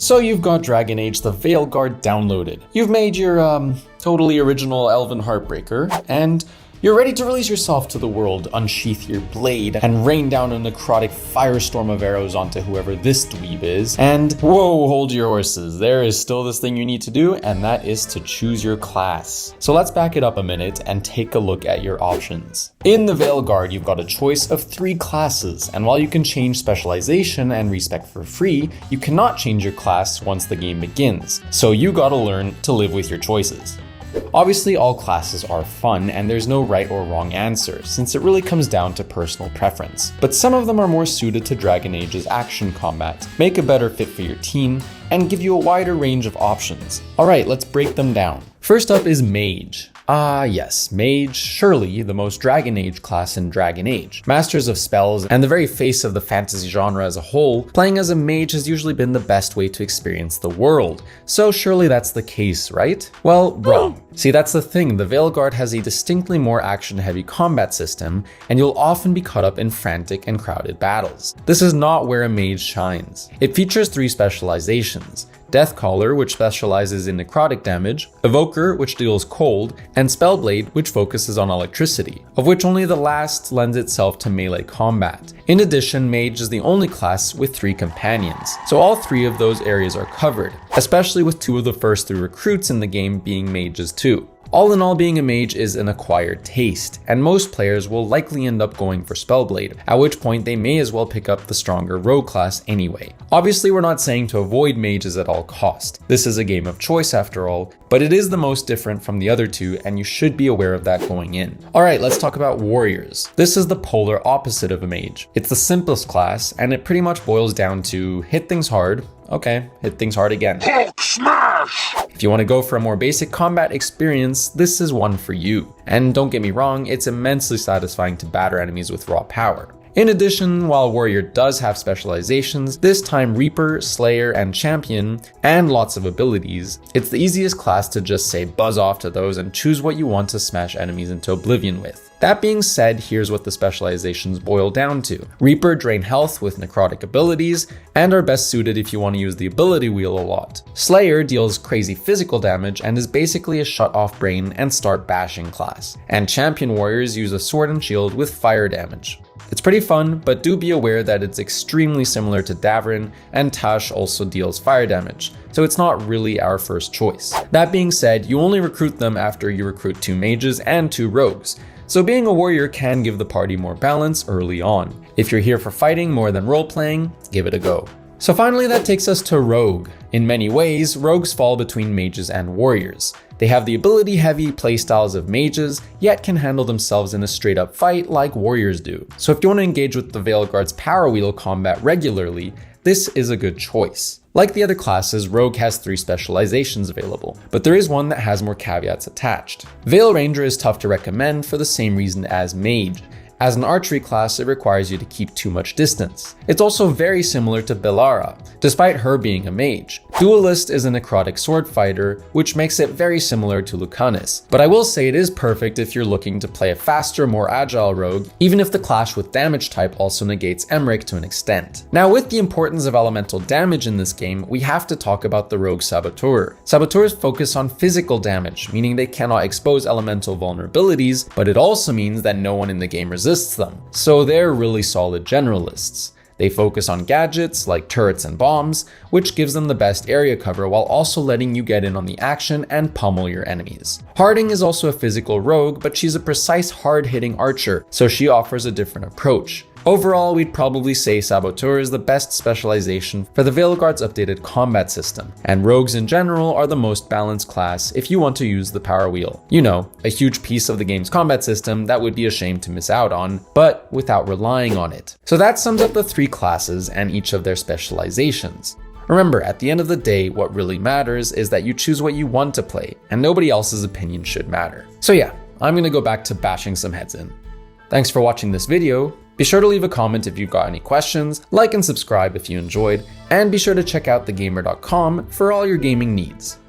So you've got Dragon Age the Veilguard downloaded. You've made your totally original Elven Heartbreaker, and you're ready to release yourself to the world, unsheath your blade, and rain down a necrotic firestorm of arrows onto whoever this dweeb is. And whoa, hold your horses. There is still this thing you need to do, and that is to choose your class. So let's back it up a minute and take a look at your options. In the Veilguard, you've got a choice of 3 classes, and while you can change specialization and respec for free, you cannot change your class once the game begins. So you gotta learn to live with your choices. Obviously, all classes are fun, and there's no right or wrong answer, since it really comes down to personal preference. But some of them are more suited to Dragon Age's action combat, make a better fit for your team, and give you a wider range of options. Alright, let's break them down. First up is Mage. Yes, Mage, surely the most Dragon Age class in Dragon Age. Masters of spells and the very face of the fantasy genre as a whole, playing as a mage has usually been the best way to experience the world. So surely that's the case, right? Well, wrong. See, that's the thing, the Veilguard has a distinctly more action-heavy combat system, and you'll often be caught up in frantic and crowded battles. This is not where a mage shines. It features 3 specializations. Deathcaller, which specializes in necrotic damage, Evoker, which deals cold, and Spellblade, which focuses on electricity, of which only the last lends itself to melee combat. In addition, Mage is the only class with 3 companions, so all 3 of those areas are covered, especially with 2 of the first 3 recruits in the game being mages too. All in all, being a mage is an acquired taste, and most players will likely end up going for Spellblade, at which point they may as well pick up the stronger rogue class anyway. Obviously, we're not saying to avoid mages at all cost. This is a game of choice after all, but it is the most different from the other 2, and you should be aware of that going in. Alright, let's talk about warriors. This is the polar opposite of a mage. It's the simplest class, and it pretty much boils down to hit things hard. Okay, hit things hard again. Hulk smash! If you want to go for a more basic combat experience, this is one for you. And don't get me wrong, it's immensely satisfying to batter enemies with raw power. In addition, while Warrior does have specializations, this time Reaper, Slayer, and Champion, and lots of abilities, it's the easiest class to just say buzz off to those and choose what you want to smash enemies into oblivion with. That being said, here's what the specializations boil down to. Reaper drain health with necrotic abilities, and are best suited if you want to use the ability wheel a lot. Slayer deals crazy physical damage and is basically a shut off brain and start bashing class. And Champion warriors use a sword and shield with fire damage. It's pretty fun, but do be aware that it's extremely similar to Davrin, and Tash also deals fire damage, so it's not really our first choice. That being said, you only recruit them after you recruit 2 mages and 2 rogues, so being a warrior can give the party more balance early on. If you're here for fighting more than role-playing, give it a go. So finally, that takes us to Rogue. In many ways, rogues fall between mages and warriors. They have the ability-heavy playstyles of mages, yet can handle themselves in a straight-up fight like warriors do. So if you want to engage with the Veilguard's power wheel combat regularly, this is a good choice. Like the other classes, Rogue has 3 specializations available, but there is one that has more caveats attached. Veil Ranger is tough to recommend for the same reason as Mage. As an archery class, it requires you to keep too much distance. It's also very similar to Belara, despite her being a mage. Duelist is a necrotic sword fighter, which makes it very similar to Lucanus, but I will say it is perfect if you're looking to play a faster, more agile rogue, even if the clash with damage type also negates Emmerich to an extent. Now, with the importance of elemental damage in this game, we have to talk about the rogue Saboteur. Saboteurs focus on physical damage, meaning they cannot expose elemental vulnerabilities, but it also means that no one in the game resists them, so they're really solid generalists. They focus on gadgets like turrets and bombs, which gives them the best area cover while also letting you get in on the action and pummel your enemies. Harding is also a physical rogue, but she's a precise hard-hitting archer, so she offers a different approach. Overall, we'd probably say Saboteur is the best specialization for the Veilguard's updated combat system, and rogues in general are the most balanced class if you want to use the power wheel. You know, a huge piece of the game's combat system that would be a shame to miss out on, but without relying on it. So that sums up the 3 classes and each of their specializations. Remember, at the end of the day, what really matters is that you choose what you want to play, and nobody else's opinion should matter. So yeah, I'm gonna go back to bashing some heads in. Thanks for watching this video. Be sure to leave a comment if you've got any questions, like and subscribe if you enjoyed, and be sure to check out thegamer.com for all your gaming needs.